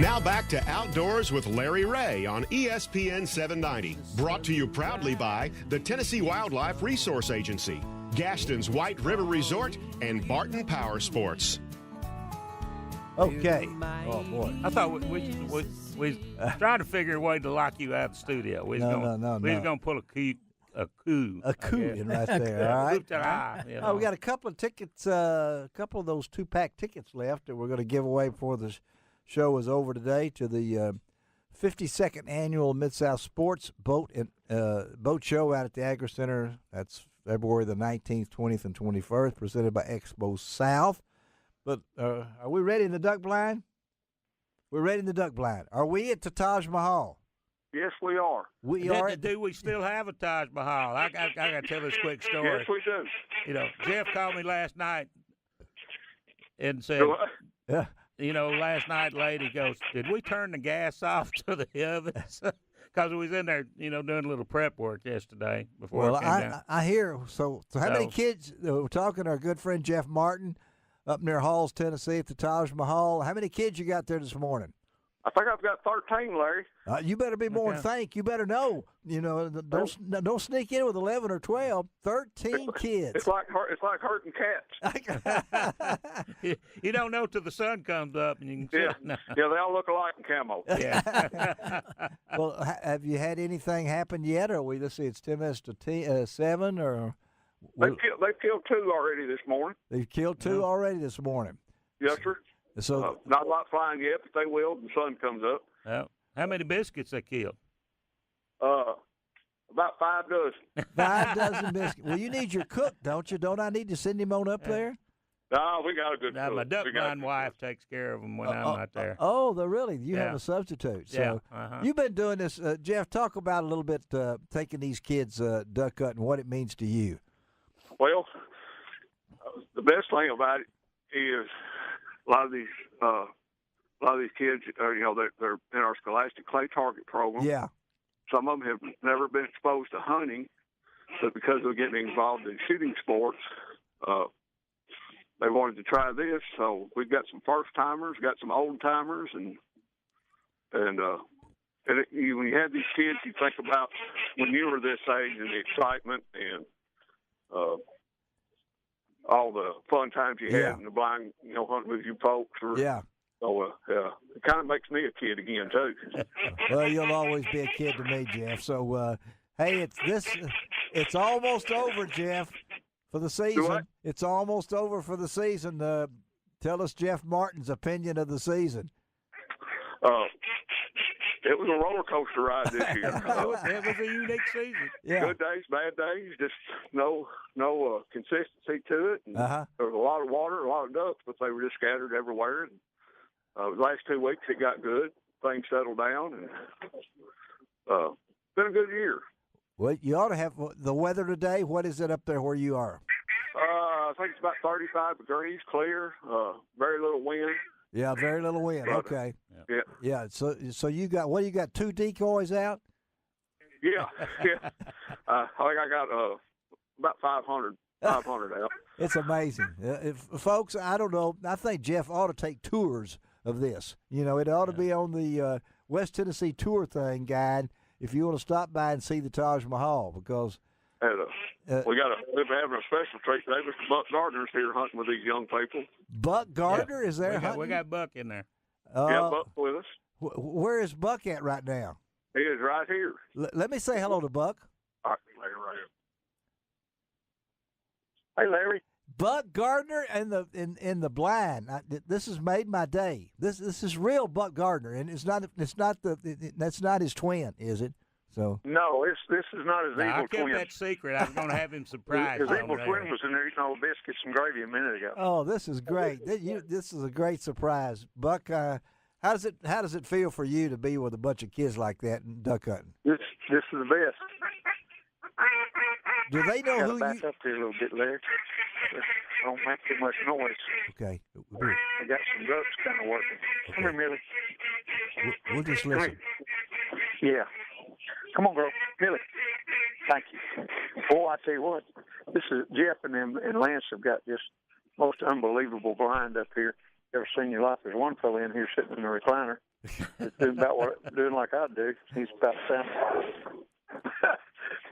Now back to Outdoors with Larry Ray on ESPN 790. Brought to you proudly by the Tennessee Wildlife Resource Agency, Gaston's White River Resort, and Barton Power Sports. Okay. Oh, boy. I thought we trying to figure a way to lock you out of the studio. We was going to pull a coup. A coup in right there, all right? We got a couple of tickets, a couple of those 2-pack tickets left that we're going to give away before the show is over today to the 52nd Annual Mid-South Sports Boat Show out at the Agri Center. That's February the 19th, 20th, and 21st, presented by Expo South. But are we ready in the duck blind? We're ready in the duck blind. Are we at the Taj Mahal? Yes, we are. Do we still have a Taj Mahal? I got to tell this quick story. Yes, we do. You know, Jeff called me last night and said, Yeah. You know, last night, lady goes, did we turn the gas off to the ovens? Because we was in there, you know, doing a little prep work yesterday before I came down. I hear. So how many kids, we're talking to our good friend Jeff Martin up near Halls, Tennessee at the Taj Mahal. How many kids you got there this morning? I think I've got 13, Larry. You better be more than think. You better know. You know, don't sneak in with 11 or 12. 13 kids. It's like hurting cats. You don't know till the sun comes up and you can see. Yeah, they all look alike in camo. Yeah. Well, have you had anything happen yet? Or let's see, it's 10 minutes to 7 or. They've killed 2 already this morning. They've killed 2 already this morning. Yes, sir. So not a lot flying yet, but they will when the sun comes up. How many biscuits they killed? About 5 dozen. 5 dozen biscuits. Well, you need your cook, don't you? Don't I need to send him on up there? No, we got a good cook. My duck blind wife takes care of them when I'm not there. Oh, really? You have a substitute. So you've been doing this. Jeff, talk about a little bit taking these kids duck hunting, what it means to you. Well, the best thing about it is a lot of these kids are, you know, they're in our Scholastic Clay Target program. Yeah. Some of them have never been exposed to hunting, but because they're getting involved in shooting sports, they wanted to try this. So we've got some first timers, got some old timers, and when you have these kids, you think about when you were this age and the excitement and all the fun times you had in the blind, you know, hunting with you folks. So, it kind of makes me a kid again, too. Well, you'll always be a kid to me, Jeff. So, hey, it's almost over, Jeff, for the season. It's almost over for the season. Tell us Jeff Martin's opinion of the season. It was a roller coaster ride this year. It was a unique season. Yeah. Good days, bad days, just no consistency to it. And there was a lot of water, a lot of ducks, but they were just scattered everywhere. And, the last 2 weeks it got good. Things settled down, and been a good year. Well, you ought to have the weather today. What is it up there where you are? I think it's about 35 degrees, clear, very little wind. Yeah, very little wind. Okay. Yeah. So you got what? You got 2 decoys out? Yeah. I think I got about 500 out. It's amazing, folks. I don't know. I think Jeff ought to take tours of this. You know, it ought to be on the West Tennessee Tour thing guide if you want to stop by and see the Taj Mahal, because we're having a special treat today. Mr. Buck Gardner's here hunting with these young people. Buck Gardner is there hunting? We got Buck in there. Yeah, Buck's with us. Where is Buck at right now? He is right here. Let me say hello to Buck. All right, Larry, right here. Hey, Larry. Buck Gardner in the blind. This has made my day. This is real Buck Gardner, and that's not his twin, is it? So no, this is not his evil twin. I kept that secret. I was going to have him surprised. His evil twin was in there eating all the biscuits and gravy a minute ago. Oh, this is great. This is a great surprise, Buck. How does it feel for you to be with a bunch of kids like that and duck hunting? This is the best. Do they know who you? Back up here a little bit, Larry. Don't make too much noise. Okay. I got some ducks kind of working. Okay. Come here, Millie. We'll just listen. Yeah. Come on, girl. Millie. Thank you. Boy, I tell you what, this is Jeff and Lance have got just most unbelievable blind up here. ever seen in your life. There's one fellow in here sitting in a recliner. He's doing like I do. He's about the same.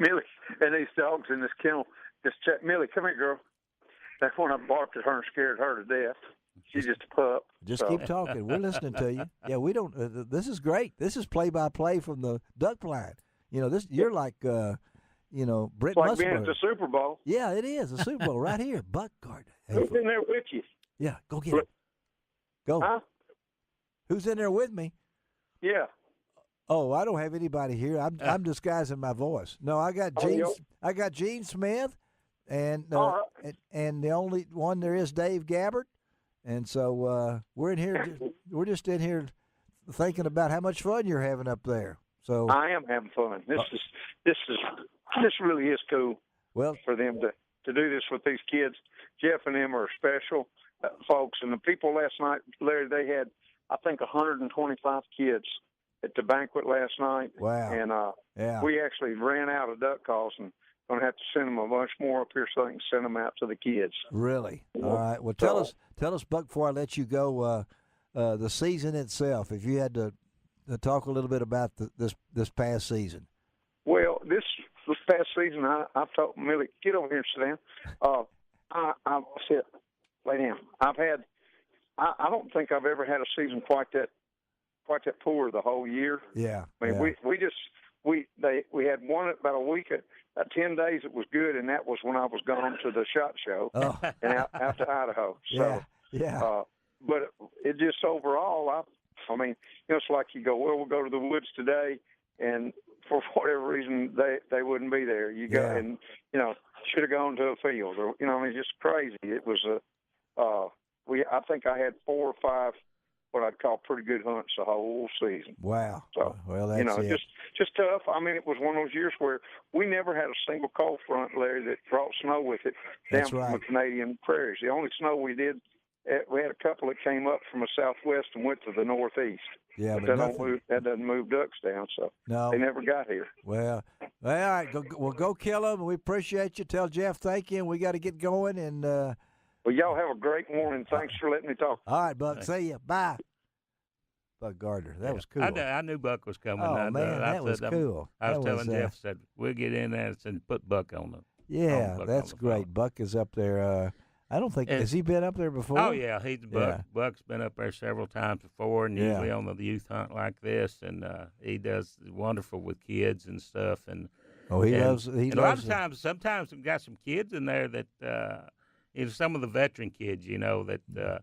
Millie and these dogs in this kennel just check. Millie, come here, girl. That one I barked at her and scared her to death. She's just a pup. Just keep talking. We're listening to you. Yeah, we don't. This is great. This is play-by-play from the duck blind. You're like, Brent It's like Musburger. being at the Super Bowl. Yeah, it is a Super Bowl right here. Buck Gardner. Hey, Who's in there with you? Yeah, go get it. Go. Huh? Who's in there with me? Yeah. Oh, I don't have anybody here. I'm disguising my voice. No, I got Gene. I got Gene Smith, and and the only one there is Dave Gabbard, and so we're in here. We're just in here thinking about how much fun you're having up there. So I am having fun. This really is cool. Well, for them to do this with these kids, Jeff and them are special folks, and the people last night, Larry, they had I think 125 kids at the banquet last night. Wow. And we actually ran out of duck calls and going to have to send them a bunch more up here so they can send them out to the kids. Really? All right. Well, tell us, Buck, before I let you go, the season itself. If you had to talk a little bit about this past season. Well, this past season, I've told Millie, get over here and sit down. I sit, lay down. I don't think I've ever had a season quite that poor the whole year. Yeah. I mean, we had one about a week, 10 days it was good, and that was when I was gone to the SHOT Show and out to Idaho. So, yeah. But it just overall, I mean, it's like you go, well, we'll go to the woods today, and for whatever reason they wouldn't be there. You go and should have gone to a field, or I mean, just crazy. It was I think I had 4 or 5 what I'd call pretty good hunts the whole season. Wow. So, well, that's just tough. I mean, it was one of those years where we never had a single cold front, Larry, that brought snow with it down from the Canadian prairies. The only snow we did, we had a couple that came up from the southwest and went to the northeast. Yeah, but that doesn't move ducks down, so they never got here. Well, all right, go kill them. We appreciate you. Tell Jeff thank you, and we got to get going. And well, y'all have a great morning. Thanks for letting me talk. All right, Buck. See you. Bye. Buck Gardner. That was cool. I knew Buck was coming. Oh, man, that was cool. I was telling Jeff, said, we'll get in there and put Buck on them. Yeah, that's great. Phone. Buck is up there. I don't think, has he been up there before? Oh, yeah. Buck's been up there several times before, and usually on the youth hunt like this, and he does wonderful with kids and stuff. And he loves a lot of times, sometimes we've got some kids in there that some of the veteran kids, that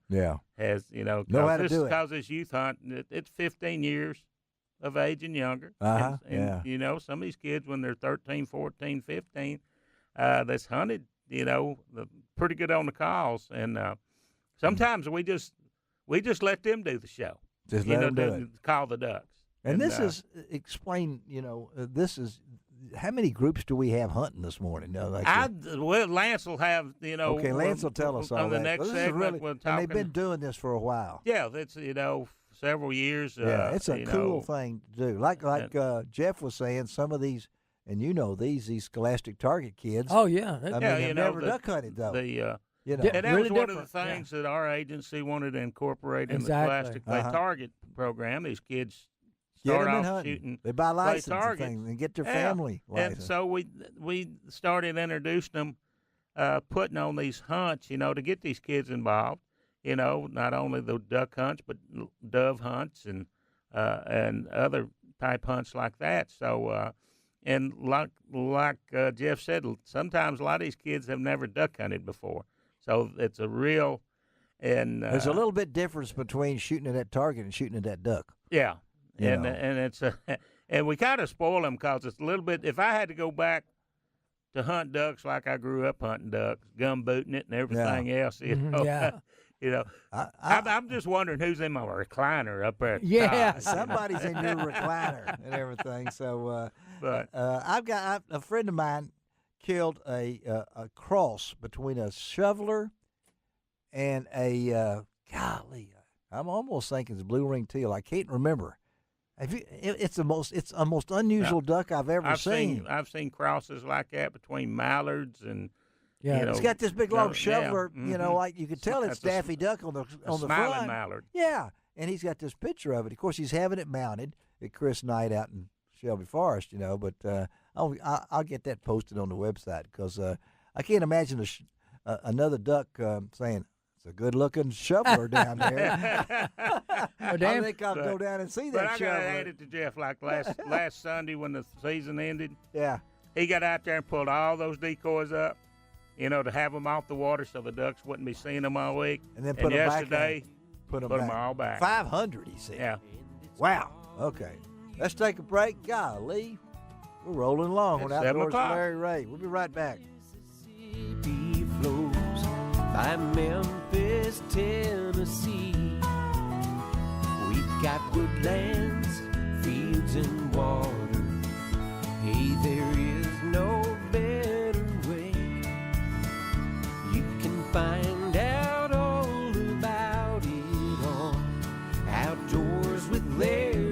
has, know how to do it. Because this youth hunt, it's 15 years of age and younger. And some of these kids, when they're 13, 14, 15, that's hunted, pretty good on the calls. And sometimes we just let them do the show. Just let them do it. Call the ducks. And this is, explain, this is, how many groups do we have hunting this morning? Lance will have, Okay, Lance will tell us all on the next segment. And they've been doing this for a while. Yeah, that's, several years. It's a cool thing to do. Like Jeff was saying, some of these, and these Scholastic Target kids. Oh, yeah. They've never duck hunted, though. And that was one of the things that our agency wanted to incorporate in the Scholastic Target program. These kids start off shooting. They buy license and things and get their family license. And so we started introducing them, putting on these hunts, to get these kids involved. Not only the duck hunts, but dove hunts and other type hunts like that. So, and like Jeff said, sometimes a lot of these kids have never duck hunted before. So it's a real there's a little bit difference between shooting at that target and shooting at that duck. Yeah. And it's and we kind of spoil them because it's a little bit. If I had to go back to hunt ducks like I grew up hunting ducks, gumbooting it and everything else, I'm just wondering who's in my recliner up there. Yeah, somebody's in your recliner and everything. So, I've got a friend of mine killed a cross between a shoveler and a golly. I'm almost thinking it's blue ring teal. I can't remember. It's a most unusual duck I've ever seen. I've seen crosses like that between mallards and Yeah, you know, it's got this big long shoveler. Yeah, you know, like you could tell it's Daffy Duck on the smiling front. mallard. Yeah, and he's got this picture of it. Of course, he's having it mounted at Chris Knight out in Shelby Forest. You know, but I'll get that posted on the website because I can't imagine another duck saying, "It's a good-looking shoveler down there." I think I'll go down and see that but I shoveler. got to add it to Jeff. Like last Sunday when the season ended, yeah, he got out there and pulled all those decoys up, you know, to have them off the water so the ducks wouldn't be seeing them all week. And then put them yesterday, back. Put them all back. 500, he said. Yeah. Wow. Okay. Let's take a break. Golly, we're rolling along on Outdoors with Larry Ray. We'll be right back. Mississippi flows by Memphis, Tennessee. We've got woodlands, fields, and water. Hey, there is no better way. You can find out all about it on Outdoors with Larry.